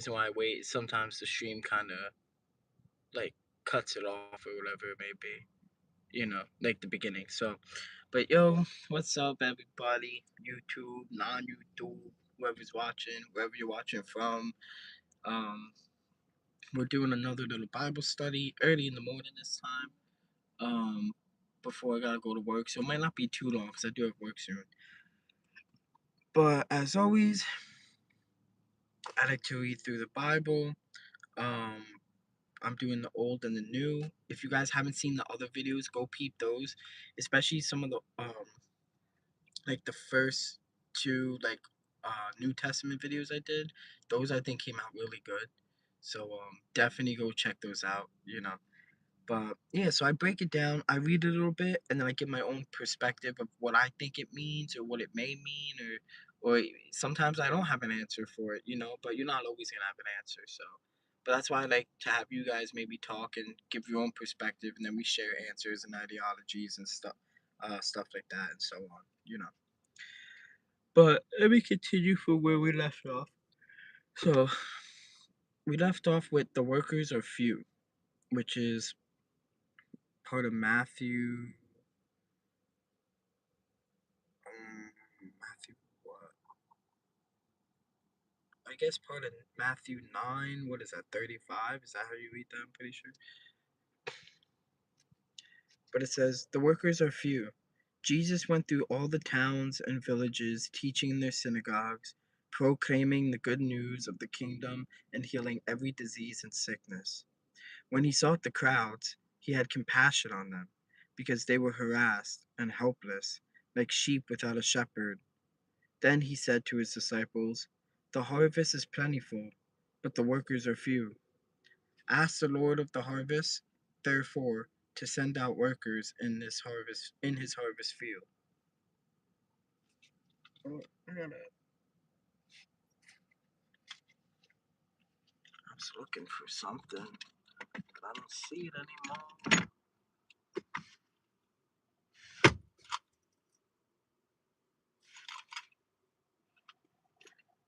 reason why I wait is sometimes the stream kind of like cuts it off or whatever it may be. Like the beginning. So, but yo, what's up, everybody? YouTube, non-YouTube, whoever's watching, wherever you're watching from. Um, we're doing another little Bible study early in the morning this time. Before I gotta go to work, so it might not be too long because I do have work soon. But as always, I like to read through the Bible. Um, I'm doing the old and the new. If you guys haven't seen the other videos, go peep those, especially some of the like the first two New Testament videos I did. Those I think came out really good. So definitely go check those out. But yeah, so I break it down, I read a little bit, and then I give my own perspective of what I think it means or what it may mean, or sometimes I don't have an answer for it, but you're not always gonna have an answer. So, but that's why I like to have you guys maybe talk and give your own perspective, and then we share answers and ideologies and stuff like that, and so on. But let me continue from where we left off. So we left off with the workers are few, which is part of Matthew. Matthew what? I guess part of Matthew 9. What is that? 35? Is that how you read that? I'm pretty sure. But it says the workers are few. Jesus went through all the towns and villages, teaching in their synagogues, proclaiming the good news of the kingdom, and healing every disease and sickness. When he saw the crowds, he had compassion on them, because they were harassed and helpless, like sheep without a shepherd. Then he said to his disciples, the harvest is plentiful, but the workers are few. Ask the Lord of the harvest, therefore, to send out workers in his harvest field. Oh, I was looking for something, but I don't see it anymore.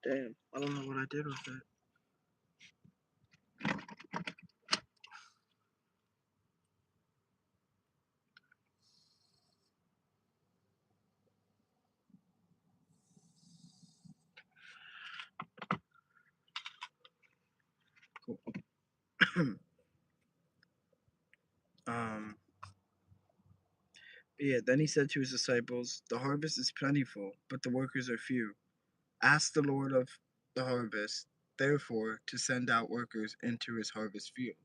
Damn, I don't know what I did with it. Cool. um, yeah, then he said to his disciples, the harvest is plentiful, but the workers are few. Ask the Lord of the harvest, therefore, to send out workers into his harvest field.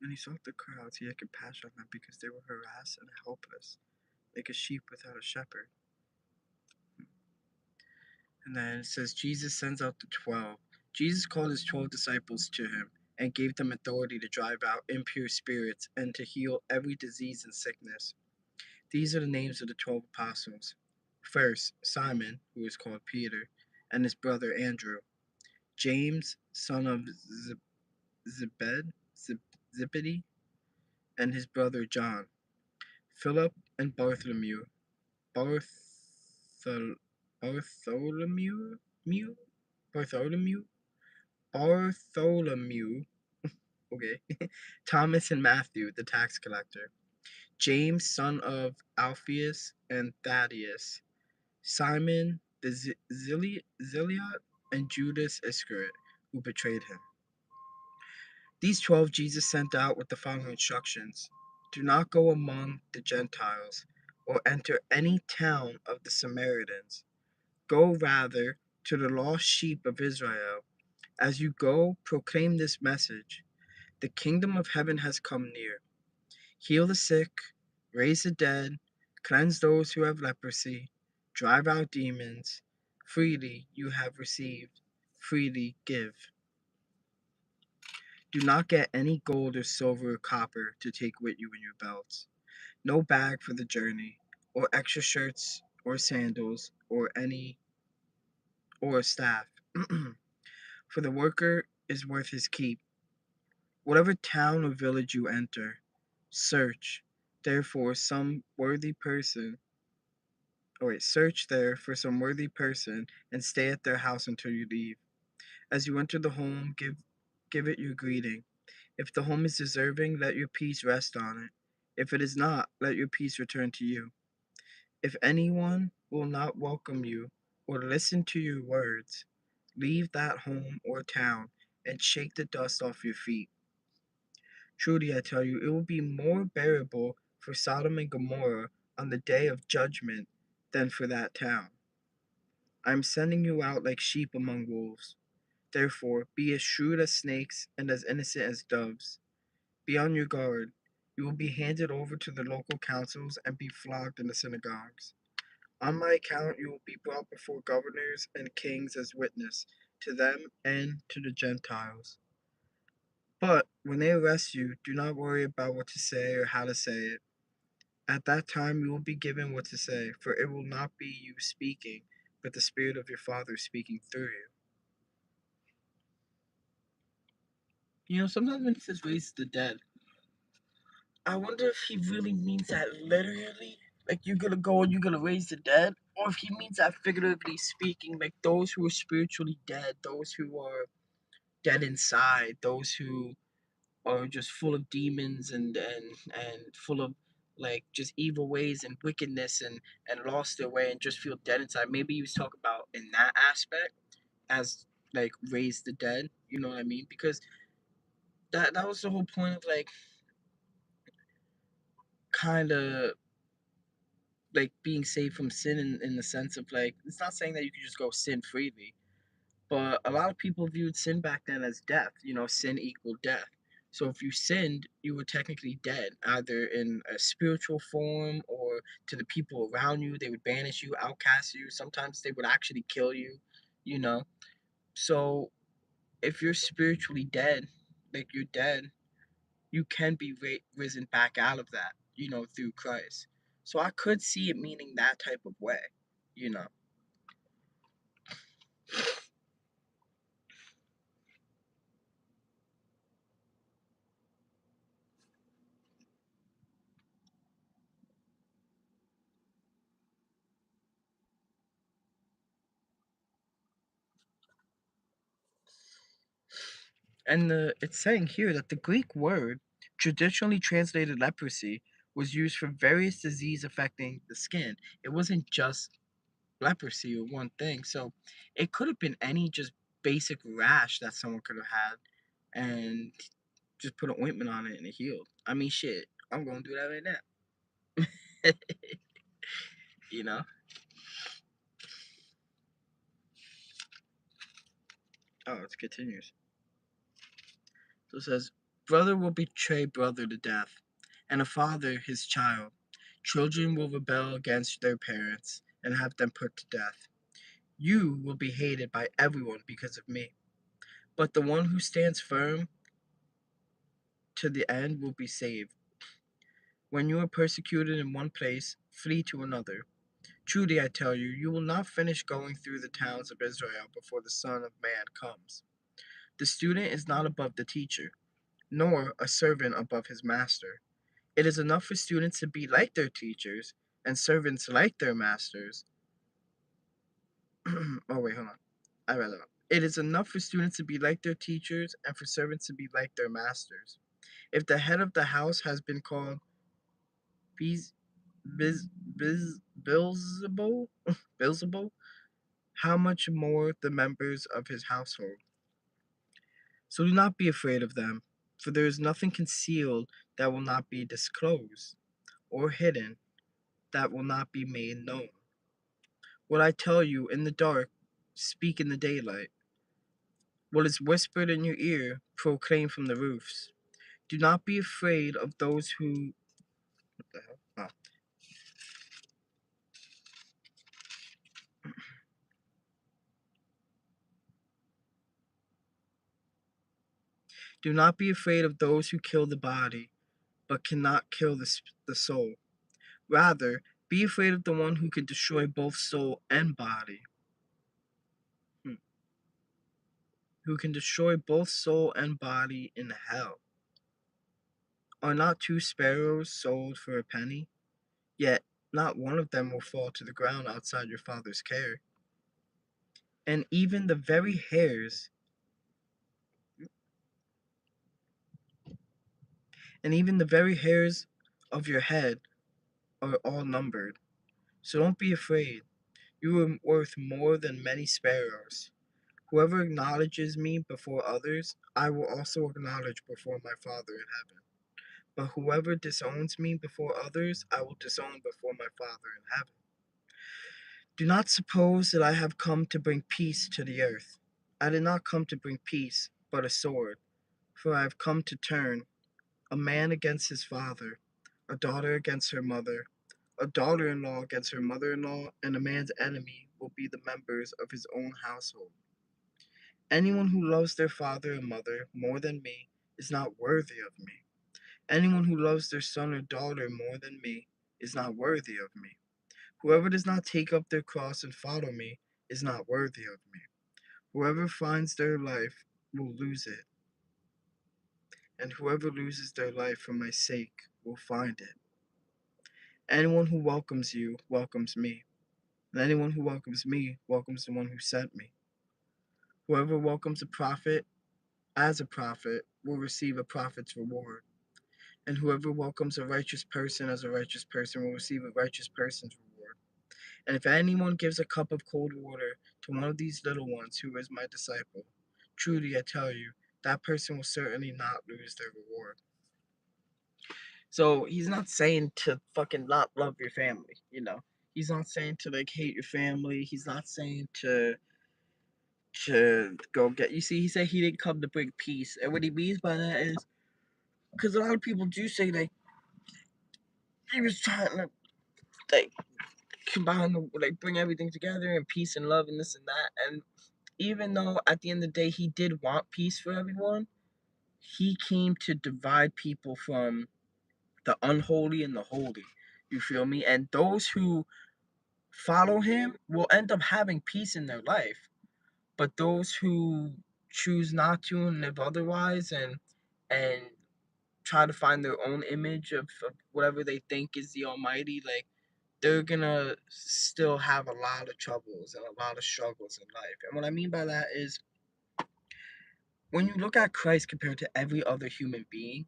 When he saw the crowds, he had compassion on them because they were harassed and helpless, like a sheep without a shepherd. And then it says, Jesus sends out the 12. Jesus called his 12 disciples to him and gave them authority to drive out impure spirits and to heal every disease and sickness. These are the names of the 12 apostles. First, Simon, who is called Peter, and his brother Andrew. James, son of Zebedee, and his brother John. Philip and Bartholomew. Barthol- Bartholomew? Bartholomew? Bartholomew. Okay. Thomas and Matthew, the tax collector. James, son of Alphaeus and Thaddeus. Simon the Zealot, and Judas Iscariot, who betrayed him. These 12 Jesus sent out with the following instructions. Do not go among the Gentiles or enter any town of the Samaritans. Go rather to the lost sheep of Israel. As you go, proclaim this message. The kingdom of heaven has come near. Heal the sick, raise the dead, cleanse those who have leprosy, drive out demons. Freely you have received, freely give. Do not get any gold or silver or copper to take with you in your belts. No bag for the journey, or extra shirts or sandals, or a staff. For the worker is worth his keep. Whatever town or village you enter, search, therefore, some worthy person Oh wait, search there for some worthy person and stay at their house until you leave. As you enter the home, give it your greeting. If the home is deserving, let your peace rest on it. If it is not, let your peace return to you. If anyone will not welcome you or listen to your words, leave that home or town and shake the dust off your feet. Truly, I tell you, it will be more bearable for Sodom and Gomorrah on the day of judgment than for that town. I am sending you out like sheep among wolves. Therefore, be as shrewd as snakes and as innocent as doves. Be on your guard. You will be handed over to the local councils and be flogged in the synagogues. On my account, you will be brought before governors and kings as witness to them and to the Gentiles. But when they arrest you, do not worry about what to say or how to say it. At that time, you will be given what to say, for it will not be you speaking, but the Spirit of your Father speaking through you. Sometimes when he says raise the dead, I wonder if he really means that literally. Like, you're gonna go and you're gonna raise the dead, or if he means that figuratively speaking, like those who are spiritually dead, those who are dead inside, those who are just full of demons and full of like just evil ways and wickedness and lost their way and just feel dead inside. Maybe he was talking about in that aspect as like raise the dead. You know what I mean? Because that was the whole point of like kind of like being saved from sin in the sense of like it's not saying that you can just go sin freely, but a lot of people viewed sin back then as death. Sin equaled death. So if you sinned, you were technically dead, either in a spiritual form or to the people around you. They would banish you, outcast you. Sometimes they would actually kill you, you know. So if you're spiritually dead, like you're dead, you can be risen back out of that, through Christ. So I could see it meaning that type of way, you know. And it's saying here that the Greek word, traditionally translated leprosy, was used for various disease affecting the skin. It wasn't just leprosy or one thing. So it could have been any just basic rash that someone could have had and just put an ointment on it and it healed. I mean, shit, I'm going to do that right now. you know? Oh, it continues. So it says, brother will betray brother to death, and a father his child. Children will rebel against their parents and have them put to death. You will be hated by everyone because of me, but the one who stands firm to the end will be saved. When you are persecuted in one place, flee to another. Truly I tell you, you will not finish going through the towns of Israel before the Son of Man comes. The student is not above the teacher, nor a servant above his master. It is enough for students to be like their teachers and servants like their masters. Oh, wait, hold on. I read that wrong. It is enough for students to be like their teachers and for servants to be like their masters. If the head of the house has been called Biz, Biz, Beelzebul, Beelzebul, how much more the members of his household? So do not be afraid of them, for there is nothing concealed that will not be disclosed, or hidden that will not be made known. What I tell you in the dark, speak in the daylight. What is whispered in your ear, proclaim from the roofs. Do not be afraid of those who. What the hell? Oh. Do not be afraid of those who kill the body, but cannot kill the soul. Rather, be afraid of the one who can destroy both soul and body. Hmm. Who can destroy both soul and body in hell. Are not two sparrows sold for a penny? Yet Not one of them will fall to the ground outside your Father's care. And even the very hairs, and even the very hairs of your head are all numbered. So don't be afraid. You are worth more than many sparrows. Whoever acknowledges me before others, I will also acknowledge before my Father in heaven. But whoever disowns me before others, I will disown before my Father in heaven. Do not suppose that I have come to bring peace to the earth. I did not come to bring peace, but a sword. For I have come to turn a man against his father, a daughter against her mother, a daughter-in-law against her mother-in-law, and a man's enemy will be the members of his own household. Anyone who loves their father and mother more than me is not worthy of me. Anyone who loves their son or daughter more than me is not worthy of me. Whoever does not take up their cross and follow me is not worthy of me. Whoever finds their life will lose it, and whoever loses their life for my sake will find it. Anyone who welcomes you welcomes me, and anyone who welcomes me welcomes the one who sent me. Whoever welcomes a prophet as a prophet will receive a prophet's reward, and whoever welcomes a righteous person as a righteous person will receive a righteous person's reward. And if anyone gives a cup of cold water to one of these little ones who is my disciple, truly I tell you, that person will certainly not lose their reward. So he's not saying to fucking not love your family, you know. He's not saying to like hate your family. He's not saying to go get. You see, he said he didn't come to bring peace, and what he means by that is because a lot of people do say like he was trying to like combine, like bring everything together and peace and love and this and that. And even though at the end of the day he did want peace for everyone, he came to divide people from the unholy and the holy. You feel me? And those who follow him will end up having peace in their life. But those who choose not to and live otherwise and try to find their own image of whatever they think is the Almighty, like they're gonna still have a lot of troubles and a lot of struggles in life. And what I mean by that is when you look at Christ compared to every other human being,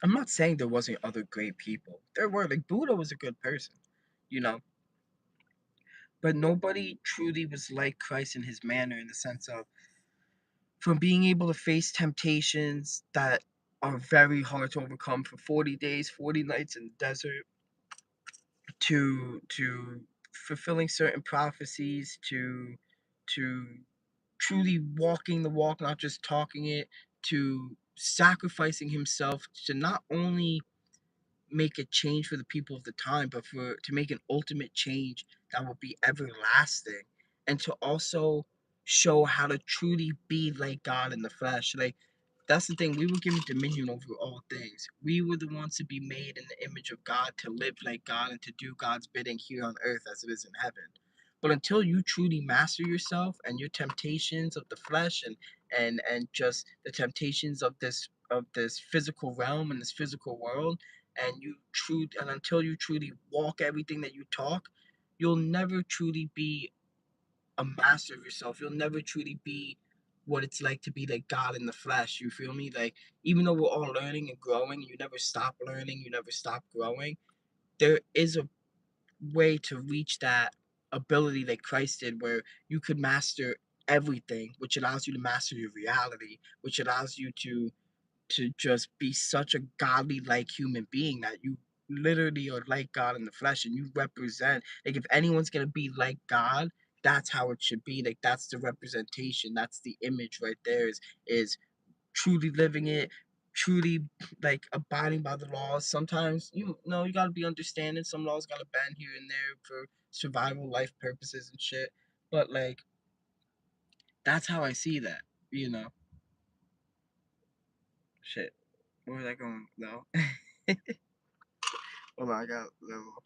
I'm not saying there wasn't other great people. There were, like Buddha was a good person, you know, but nobody truly was like Christ in his manner in the sense of from being able to face temptations that are very hard to overcome for 40 days, 40 nights in the desert, to fulfilling certain prophecies, to truly walking the walk, not just talking it, to sacrificing himself to not only make a change for the people of the time, but for to make an ultimate change that will be everlasting, and to also show how to truly be like God in the flesh. Like that's the thing. We were given dominion over all things. We were the ones to be made in the image of God, to live like God, and to do God's bidding here on earth as it is in heaven. But until you truly master yourself and your temptations of the flesh and just the temptations of this physical realm and this physical world, and until you truly walk everything that you talk, you'll never truly be a master of yourself. You'll never truly be what it's like to be like God in the flesh. You feel me? Like even though we're all learning and growing, you never stop learning, you never stop growing. There is a way to reach that ability like Christ did, where you could master everything, which allows you to master your reality, which allows you to just be such a godly like human being that you literally are like God in the flesh and you represent, like if anyone's gonna be like God, that's how it should be. Like that's the representation, that's the image right there is truly living it, truly like abiding by the laws. Sometimes you know you gotta be understanding, some laws gotta bend here and there for survival life purposes and shit. But like that's how I see that, you know. Shit. Where was I going? No. Hold on, I got level.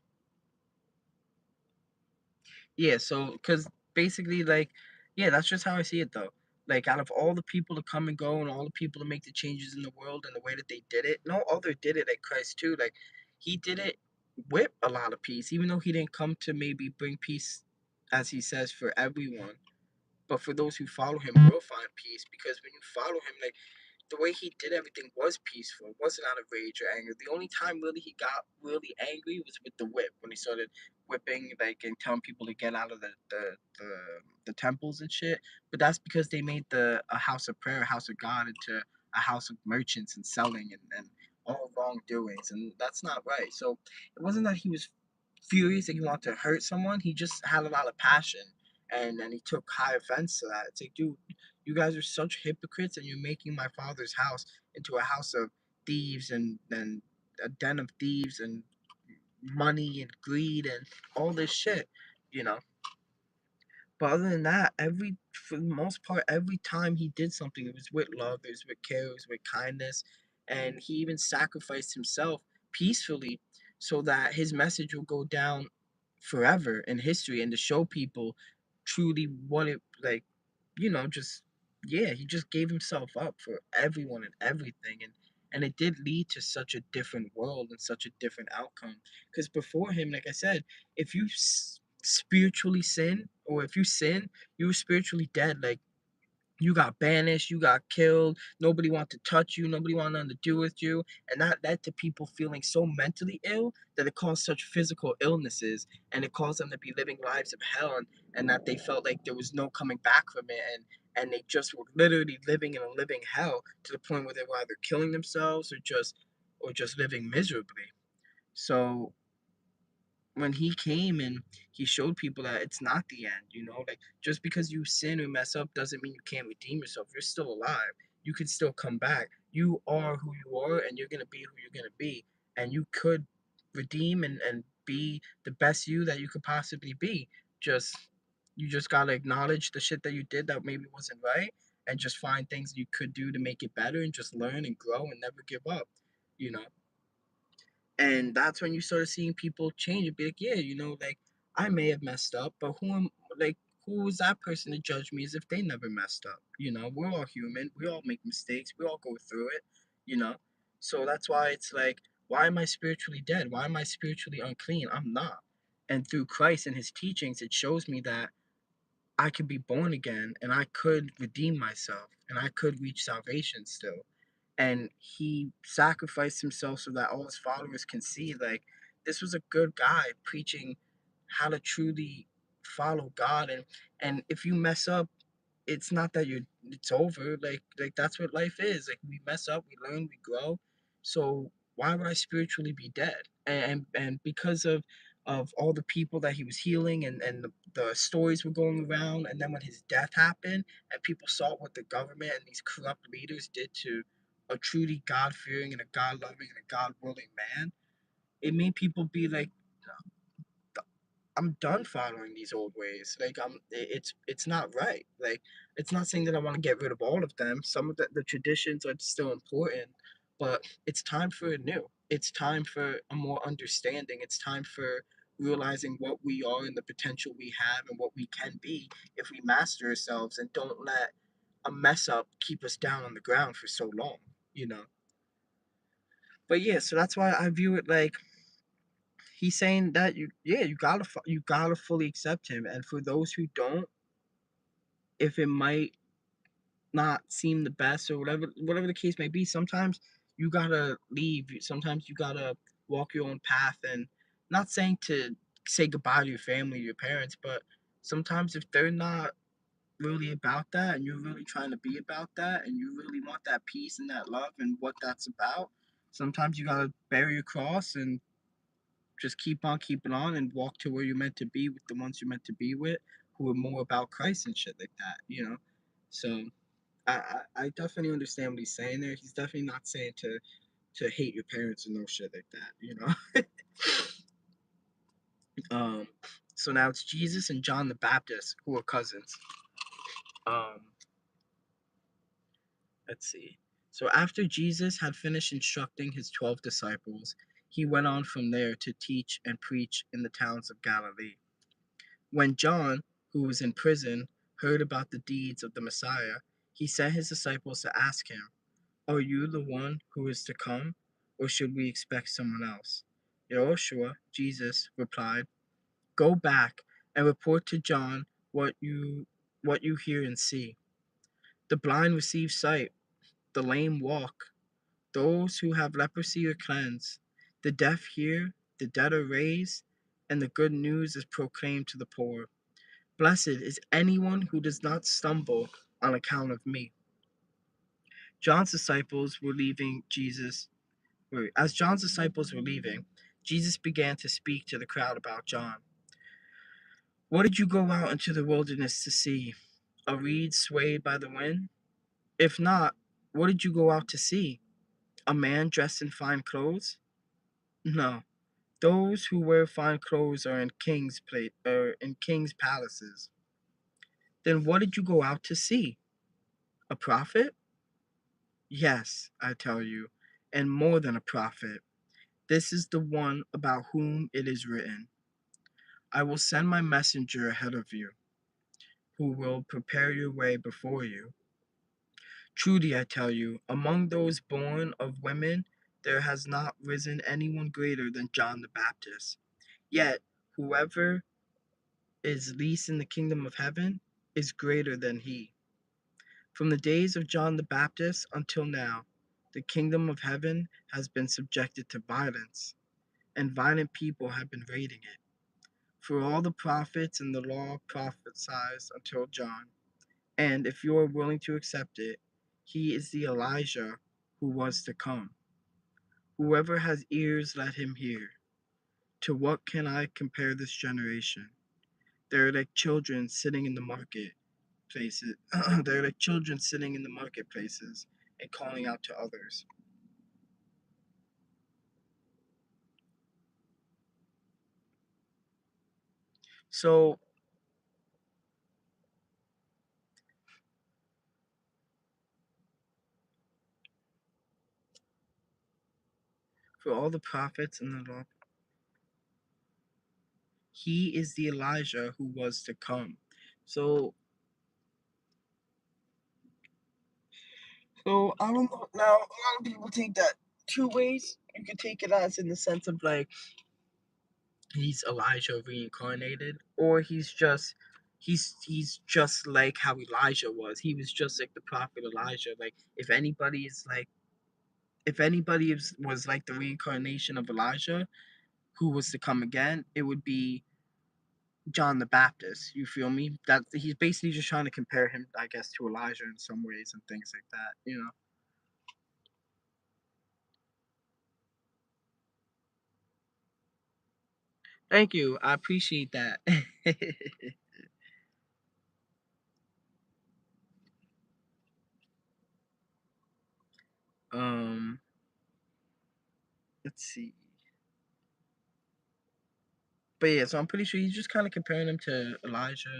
Yeah, so because basically, like, yeah, that's just how I see it, though. Like, out of all the people to come and go, and all the people to make the changes in the world, and the way that they did it, no other did it like Christ too. Like, he did it with a lot of peace, even though he didn't come to maybe bring peace, as he says, for everyone. But for those who follow him will find peace, because when you follow him, like, the way he did everything was peaceful. It wasn't out of rage or anger. The only time really he got really angry was with the whip, when he started whipping, like, and telling people to get out of the temples and shit. But that's because they made the a house of prayer, a house of God, into a house of merchants and selling, and all wrongdoings, and that's not right. So it wasn't that he was furious that he wanted to hurt someone. He just had a lot of passion, and he took high offense to that. It's like, dude, you guys are such hypocrites, and you're making my father's house into a house of thieves, and a den of thieves, and money and greed and all this shit, you know. But other than that, for the most part, every time he did something, it was with love, it was with care, it was with kindness, and he even sacrificed himself peacefully so that his message will go down forever in history, and to show people truly what it, like, just, yeah, he just gave himself up for everyone and everything, and it did lead to such a different world and such a different outcome. Because before him, like I said, if you spiritually sin, or if you sin, you were spiritually dead. Like, you got banished, you got killed, nobody wanted to touch you, nobody wanted nothing to do with you, and that led to people feeling so mentally ill that it caused such physical illnesses, and it caused them to be living lives of hell, and that they felt like there was no coming back from it, and they just were literally living in a living hell, to the point where they were either killing themselves, or just living miserably. So when he came and he showed people that it's not the end, like, just because you sin or mess up doesn't mean you can't redeem yourself. You're still alive. You can still come back. You are who you are, and you're gonna be who you're gonna be. And you could redeem and be the best you that you could possibly be. Just you just gotta acknowledge the shit that you did that maybe wasn't right, and just find things you could do to make it better, and just learn and grow and never give up. You know. And that's when you started seeing people change and be like, yeah, like, I may have messed up, but who is that person to judge me as if they never messed up? We're all human. We all make mistakes. We all go through it, you know? So that's why it's like, why am I spiritually dead? Why am I spiritually unclean? I'm not. And through Christ and his teachings, it shows me that I could be born again, and I could redeem myself, and I could reach salvation still. And he sacrificed himself so that all his followers can see, like, this was a good guy preaching how to truly follow God. And if you mess up, it's not that it's over. Like, that's what life is. Like, we mess up, we learn, we grow. So why would I spiritually be dead? And because of all the people that he was healing, and the stories were going around, and then when his death happened, and people saw what the government and these corrupt leaders did to a truly God fearing and a God loving and a God willing man, it made people be like, I'm done following these old ways. Like, it's not right. Like, it's not saying that I want to get rid of all of them. Some of the traditions are still important, but it's time for a new. It's time for a more understanding. It's time for realizing what we are and the potential we have and what we can be if we master ourselves and don't let a mess up keep us down on the ground for so long, you know. But yeah, so that's why I view it like, he's saying that you gotta fully accept him, and for those who don't, if it might not seem the best, or whatever the case may be, sometimes you gotta leave. Sometimes you gotta walk your own path, and not saying to say goodbye to your family, your parents, but sometimes if they're not really about that, and you're really trying to be about that, and you really want that peace and that love and what that's about, sometimes you gotta bury your cross and just keep on keeping on and walk to where you're meant to be with the ones you're meant to be with, who are more about Christ and shit like that. So I definitely understand what he's saying there. He's definitely not saying to hate your parents and no shit like that. um so now it's Jesus and John the Baptist who are cousins. um let's see. So after Jesus had finished instructing his 12 disciples, he went on from there to teach and preach in the towns of Galilee. When John, who was in prison, heard about the deeds of the Messiah, he sent his disciples to ask him, are you the one who is to come, or should we expect someone else? Yehoshua, Jesus, replied, "Go back and report to John what you hear and see. The blind receive sight, the lame walk, those who have leprosy are cleansed, the deaf hear, the dead are raised, and the good news is proclaimed to the poor. Blessed is anyone who does not stumble on account of me." John's disciples were leaving Jesus. As John's disciples were leaving, Jesus began to speak to the crowd about John. "What did you go out into the wilderness to see? A reed swayed by the wind? If not, what did you go out to see? A man dressed in fine clothes? No. Those who wear fine clothes are in kings' palaces. Then what did you go out to see? A prophet? Yes, I tell you, and more than a prophet. This is the one about whom it is written, 'I will send my messenger ahead of you, who will prepare your way before you.' Truly I tell you, among those born of women, there has not risen anyone greater than John the Baptist. Yet, whoever is least in the kingdom of heaven is greater than he. From the days of John the Baptist until now, the kingdom of heaven has been subjected to violence, and violent people have been raiding it. For all the prophets and the law prophesied until John. And if you are willing to accept it, he is the Elijah who was to come. Whoever has ears, let him hear. To what can I compare this generation? They are like children sitting in the marketplaces. They're like children sitting in the marketplaces and calling out to others. So, for all the prophets and the law, he is the Elijah who was to come. So, I don't know. Now, a lot of people take that two ways. You can take it as in the sense of like he's Elijah reincarnated, or he's just like how Elijah was. He was just like the prophet Elijah. Like if anybody was like the reincarnation of Elijah who was to come again, it would be John the Baptist. You feel me? That he's basically just trying to compare him, I guess, to Elijah in some ways and things like that. You know. Thank you. I appreciate that. um, let's see. But yeah, so I'm pretty sure he's just kind of comparing him to Elijah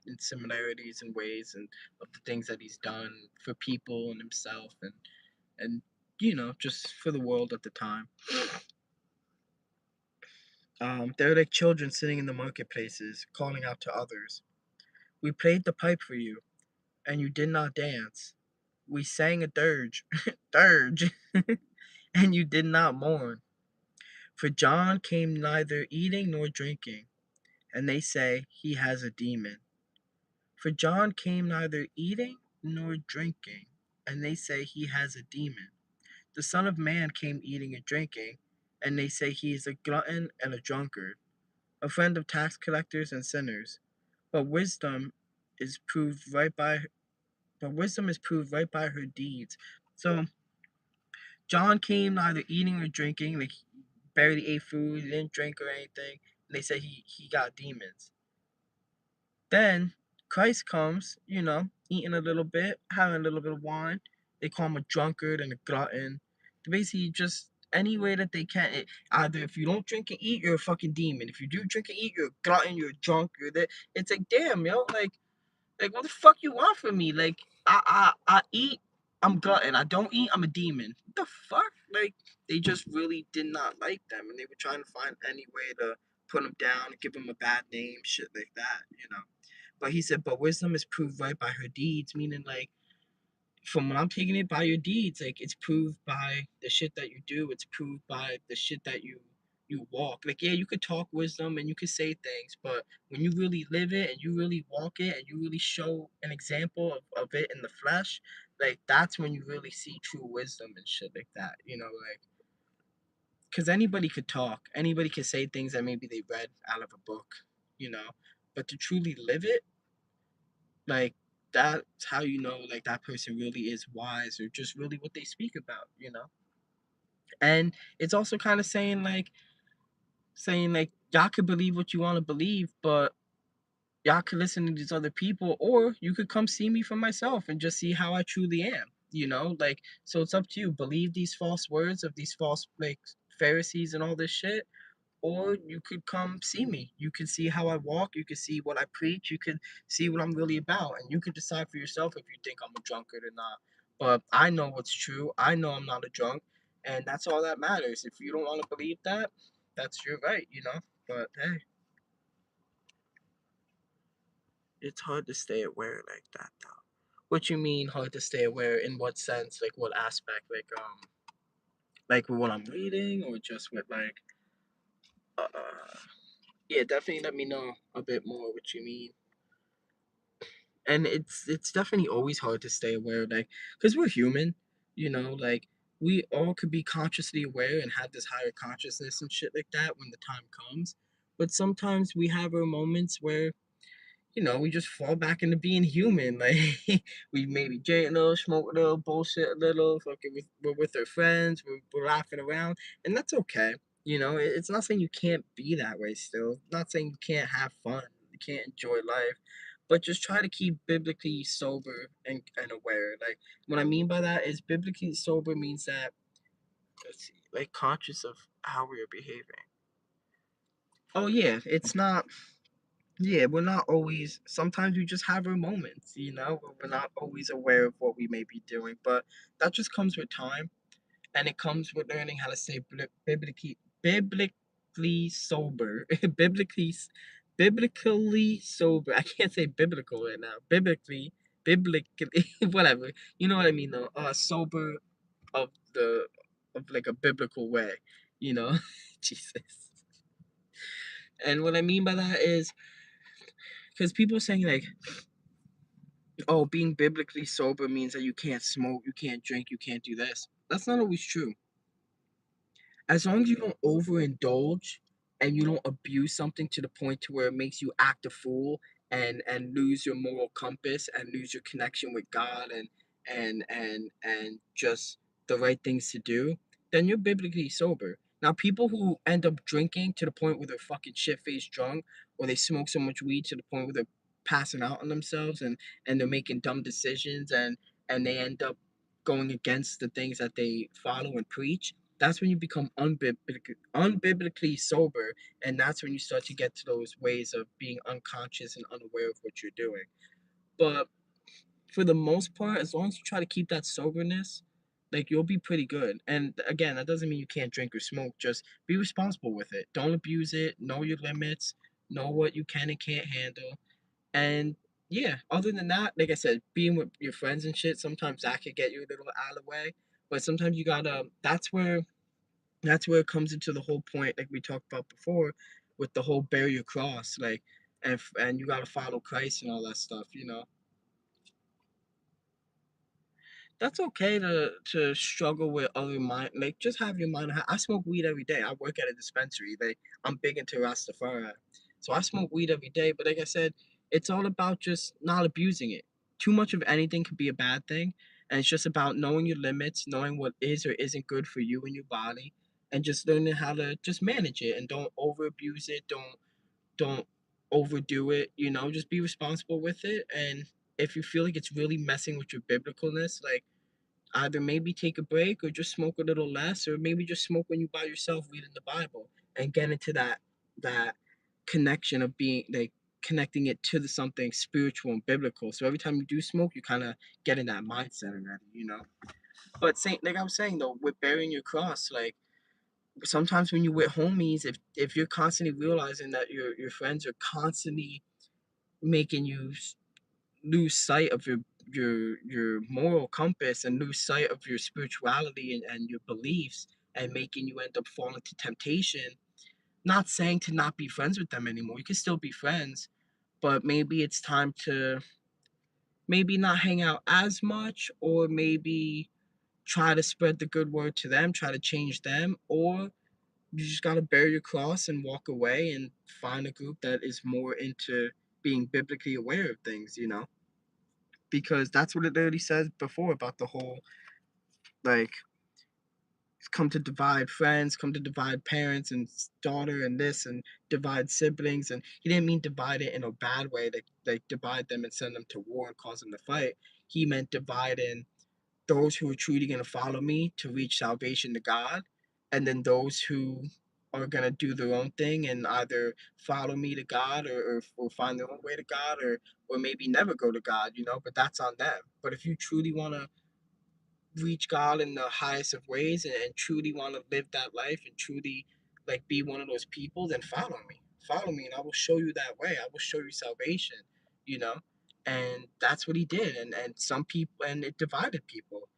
in similarities and ways and of the things that he's done for people and himself and just for the world at the time. They're like children sitting in the marketplaces, calling out to others. We played the pipe for you, and you did not dance. We sang a dirge, dirge, and you did not mourn. For John came neither eating nor drinking, and they say he has a demon. For John came neither eating nor drinking, and they say he has a demon. The Son of Man came eating and drinking, and they say he is a glutton and a drunkard, a friend of tax collectors and sinners. But wisdom is proved right by but wisdom is proved right by her deeds. So John came neither eating or drinking, like he barely ate food, he didn't drink or anything, and they say he got demons. Then Christ comes, eating a little bit, having a little bit of wine. They call him a drunkard and a glutton. They basically just any way that they can. Either if you don't drink and eat, you're a fucking demon. If you do drink and eat, you're a glutton, you're a drunk, you're that. It's like, damn, yo, like what the fuck you want from me? Like I eat, I'm glutton. I don't eat, I'm a demon. What the fuck? Like they just really did not like them, and they were trying to find any way to put them down, give them a bad name, shit like that. But he said, but wisdom is proved right by her deeds, meaning like from what I'm taking it by your deeds, like it's proved by the shit that you do, it's proved by the shit that you walk. Like, yeah, you could talk wisdom and you could say things, but when you really live it and you really walk it and you really show an example of it in the flesh, like that's when you really see true wisdom and shit like that. Like because anybody could talk, anybody could say things that maybe they read out of a book, you know, but to truly live it, like that's how you know like that person really is wise or just really what they speak about. And it's also kind of saying like y'all could believe what you want to believe, but y'all could listen to these other people, or you could come see me for myself and just see how I truly am. Like so it's up to you. Believe these false words of these false like Pharisees and all this shit, or you could come see me. You can see how I walk. You can see what I preach. You can see what I'm really about, and you can decide for yourself if you think I'm a drunkard or not. But I know what's true. I know I'm not a drunk, and that's all that matters. If you don't want to believe that, that's your right. But hey, it's hard to stay aware like that, though. What you mean hard to stay aware? In what sense? Like what aspect? Like with what I'm reading, or just with like, uh, yeah, definitely let me know a bit more what you mean. And it's definitely always hard to stay aware, like because we're human, like we all could be consciously aware and have this higher consciousness and shit like that when the time comes, but sometimes we have our moments where we just fall back into being human. Like we maybe drink a little, smoke a little, bullshit a little, fucking we're with our friends, we're laughing around, and that's okay. It's not saying you can't be that way still. Not saying you can't have fun, you can't enjoy life, but just try to keep biblically sober and aware. Like what I mean by that is biblically sober means that let's see, like conscious of how we are behaving. Oh yeah, it's not. Yeah, we're not always. Sometimes we just have our moments, where we're not always aware of what we may be doing. But that just comes with time, and it comes with learning how to stay biblically sober, biblically sober. I can't say biblical right now. Biblically, whatever. You know what I mean, though. Sober of the of like a biblical way, you know. Jesus. And what I mean by that is because people are saying like, oh, being biblically sober means that you can't smoke, you can't drink, you can't do this. That's not always true. As long as you don't overindulge and you don't abuse something to the point to where it makes you act a fool and lose your moral compass and lose your connection with God and just the right things to do, then you're biblically sober. Now, people who end up drinking to the point where they're fucking shit faced drunk, or they smoke so much weed to the point where they're passing out on themselves and they're making dumb decisions and they end up going against the things that they follow and preach, that's when you become unbiblically sober, and that's when you start to get to those ways of being unconscious and unaware of what you're doing. But for the most part, as long as you try to keep that soberness, like you'll be pretty good. And again, that doesn't mean you can't drink or smoke. Just be responsible with it. Don't abuse it. Know your limits. Know what you can and can't handle. And yeah, other than that, like I said, being with your friends and shit, sometimes that could get you a little out of the way. But sometimes you gotta. That's where it comes into the whole point, like we talked about before, with the whole bear your cross, like, and you gotta follow Christ and all that stuff. That's okay to struggle with other mind, like just have your mind. I smoke weed every day. I work at a dispensary. Like I'm big into Rastafari, so I smoke weed every day. But like I said, it's all about just not abusing it. Too much of anything could be a bad thing, and it's just about knowing your limits, knowing what is or isn't good for you and your body, and just learning how to just manage it and don't over abuse it. Don't overdo it. Just be responsible with it. And if you feel like it's really messing with your biblicalness, like either maybe take a break or just smoke a little less, or maybe just smoke when you by yourself reading the Bible and get into that connection of being like connecting it to something spiritual and biblical. So every time you do smoke, you kind of get in that mindset already. But like I was saying though, with bearing your cross, like sometimes when you're with homies, if you're constantly realizing that your friends are constantly making you lose sight of your moral compass and lose sight of your spirituality and your beliefs and making you end up falling to temptation, Not saying to not be friends with them anymore. You can still be friends, but maybe it's time to maybe not hang out as much, or maybe try to spread the good word to them, try to change them, or you just got to bear your cross and walk away and find a group that is more into being biblically aware of things, because that's what it literally says before about the whole, like, come to divide friends, come to divide parents and daughter and this, and divide siblings. And he didn't mean divide it in a bad way, like divide them and send them to war and cause them to fight. He meant divide in those who are truly going to follow me to reach salvation to God, and then those who are going to do their own thing and either follow me to God, or find their own way to God, or maybe never go to God, but that's on them. But if you truly want to reach God in the highest of ways, and truly want to live that life and truly like be one of those people, then follow me. Follow me and I will show you that way. I will show you salvation, you know? And that's what he did. And some people, and it divided people.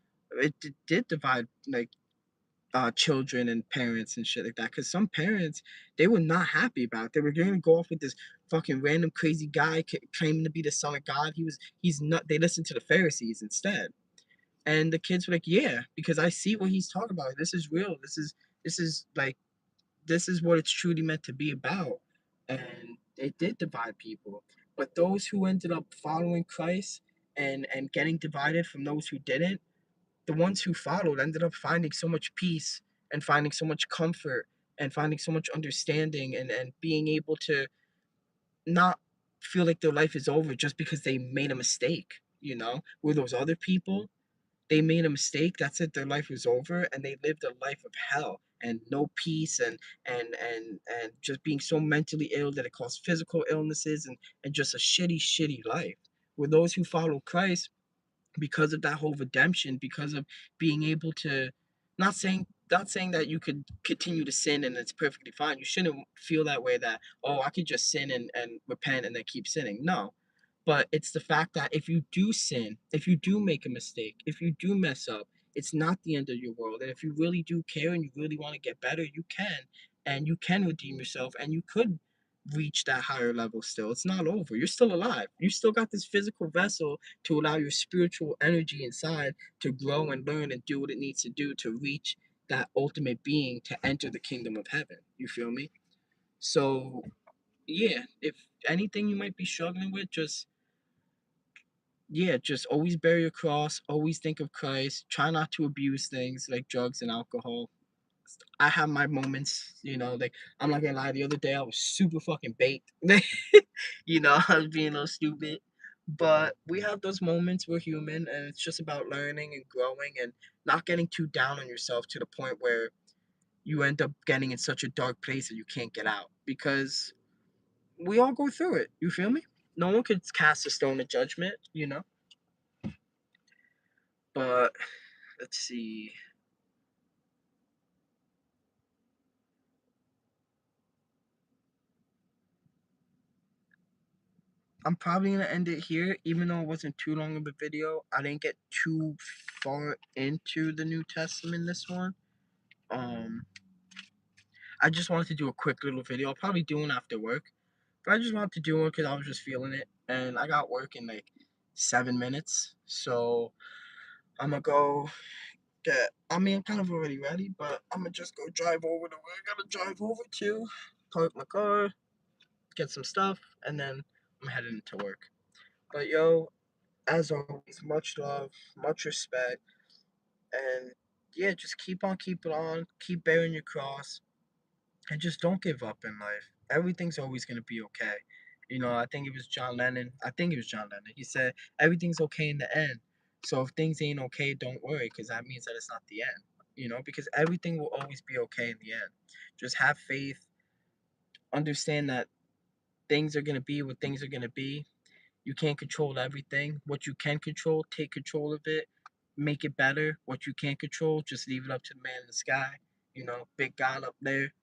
Did divide like children and parents and shit like that. Because some parents, they were not happy about it. They were going to go off with this fucking random crazy guy claiming to be the son of God. He's not. They listened to the Pharisees instead, and the kids were like, yeah, because I see what he's talking about. This is real. This is like, this is what it's truly meant to be about. And it did divide people. But those who ended up following Christ and getting divided from those who didn't, the ones who followed ended up finding so much peace and finding so much comfort and finding so much understanding, and being able to not feel like their life is over just because they made a mistake, where those other people, they made a mistake, that's it, their life was over, and they lived a life of hell and no peace, and just being so mentally ill that it caused physical illnesses, and just a shitty life. With those who follow Christ, because of that whole redemption, because of being able to, not saying that you could continue to sin and it's perfectly fine. You shouldn't feel that way, that, oh, I could just sin and repent and then keep sinning. No. But it's the fact that if you do sin, if you do make a mistake, if you do mess up, it's not the end of your world. And if you really do care and you really want to get better, you can. And you can redeem yourself, and you could reach that higher level still. It's not over. You're still alive. You still got this physical vessel to allow your spiritual energy inside to grow and learn and do what it needs to do to reach that ultimate being, to enter the kingdom of heaven. You feel me? So, yeah, if anything you might be struggling with, just always bear your cross, always think of Christ, try not to abuse things like drugs and alcohol. I have my moments, like, I'm not gonna lie, the other day I was super fucking baked. I was being a little stupid. But we have those moments, we're human, and it's just about learning and growing and not getting too down on yourself to the point where you end up getting in such a dark place that you can't get out. Because we all go through it. You feel me? No one could cast a stone of judgment. But let's see. I'm probably gonna end it here, even though it wasn't too long of a video. I didn't get too far into the New Testament in this one. Um, I just wanted to do a quick little video. I'll probably do one after work, but I just wanted to do one because I was just feeling it, and I got work in like 7 minutes. So I'm gonna go get. I mean, I'm kind of already ready, but I'm gonna just go drive over to where I gotta drive over to, park my car, get some stuff, and then I'm heading to work. But yo, as always, much love, much respect, and yeah, just keep on keeping on, keep bearing your cross, and just don't give up in life. Everything's always gonna be okay. I think it was John Lennon. I think it was John Lennon. He said everything's okay in the end. So if things ain't okay, don't worry, because that means that it's not the end. Because everything will always be okay in the end. Just have faith. Understand that things are gonna be what things are gonna be. You can't control everything. What you can control, take control of it, make it better. What you can't control, just leave it up to the man in the sky. Big God up there.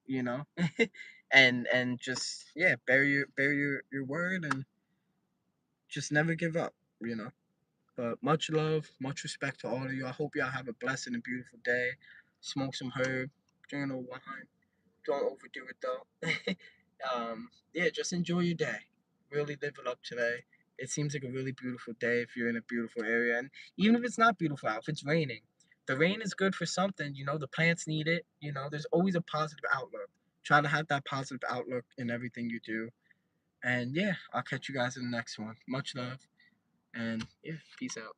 And just, yeah, bear your word, and just never give up. But much love, much respect to all of you. I hope y'all have a blessed and beautiful day. Smoke some herb, drink a little wine, Don't overdo it though. Yeah, just enjoy your day. Really live it up today. It seems like a really beautiful day if you're in a beautiful area, and even if it's not beautiful out, if it's raining, the rain is good for something. You know, the plants need it. You know, there's always a positive outlook. Try to have that positive outlook in everything you do. And yeah, I'll catch you guys in the next one. Much love, and yeah, peace out.